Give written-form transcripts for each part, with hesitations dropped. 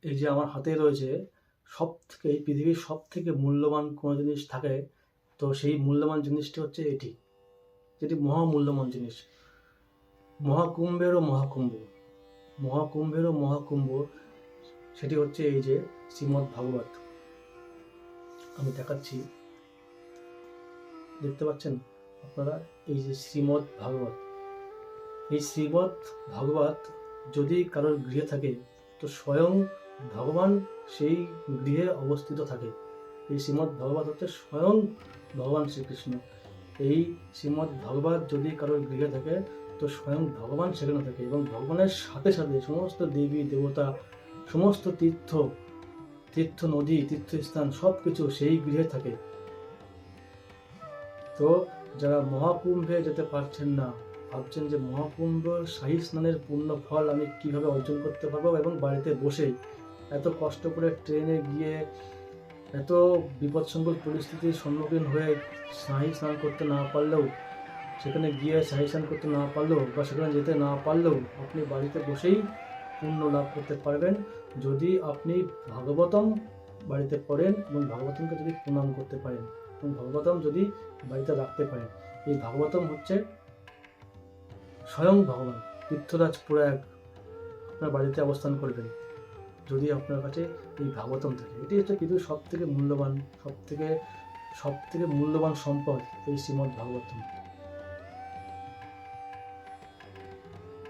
এই যে আমার হাতে রয়েছে, এই পৃথিবীর সব থেকে মূল্যবান কোনো জিনিস থাকে, তো সেই মূল্যবান জিনিসটি হচ্ছে এটি, যেটি মহামূল্যবান জিনিস। মহাকুম্ভেরও মহাকুম্ভ, মহাকুম্ভেরও মহাকুম্ভ, সেটি হচ্ছে এই যে শ্রীমদ্ ভাগবত। আমি দেখাচ্ছি, দেখতে পাচ্ছেন আপনারা, এই যে শ্রীমদ্ ভাগবত। এই শ্রীমদ্ ভাগবত যদি কারোর গৃহে থাকে, তো স্বয়ং ভগবান সেই গৃহে অবস্থিত থাকে। এই শ্রীমদ্ ভাগবত হচ্ছে স্বয়ং ভগবান শ্রীকৃষ্ণ। এই শ্রীমদ্ ভাগবত যদি কারোর গৃহে থাকে, তো স্বয়ং ভগবান সেখানে থাকে, এবং ভগবানের সাথে সাথে সমস্ত দেবী দেবতা, সমস্ত তীর্থ নদী, তীর্থস্থান, সব কিছু সেই গৃহে থাকে। তো যারা মহাকুম্ভে যেতে পারছেন না, ভাবছেন যে মহাকুম্ভ শাহী স্নানের পূর্ণ ফল আমি কিভাবে অর্জন করতে পারবো, এবং বাড়িতে বসেই এত কষ্ট করে ট্রেনে গিয়ে এত বিপদসংকুল পরিস্থিতির সম্মুখীন হয়ে শাহী স্নান করতে না পারলেও, সেখানে গিয়ে শাহী স্নান করতে না পারলেও, বা সেখানে যেতে না পারলেও, আপনি বাড়িতে বসেই পুণ্য লাভ করতে পারবেন, যদি আপনি ভাগবতম বাড়িতে পড়েন এবং ভাগবতমকে যদি প্রণাম করতে পারেন, এবং ভাগবতম যদি বাড়িতে রাখতে পারেন। এই ভাগবতম হচ্ছে স্বয়ং ভগবান। তীর্থরাজ প্রয়াগ আপনার বাড়িতে অবস্থান করবেন যদি আপনার কাছে এই ভাগবতম থাকে। এটি হচ্ছে পৃথিবীর সব থেকে মূল্যবান সম্পদ, এই শ্রীমদ্ ভাগবতম।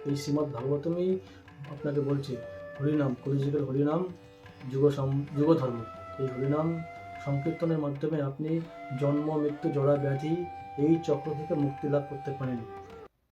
এই শ্রীমদ্ ভাগবতমই আপনাকে বলছে হরিনাম, কলিযুগের হরিনাম, যুগ ধর্ম। এই হরিনাম সংকীর্তনের মাধ্যমে আপনি জন্ম মৃত্যু জরা ব্যাধি এই চক্র থেকে মুক্তি লাভ করতে পারেন।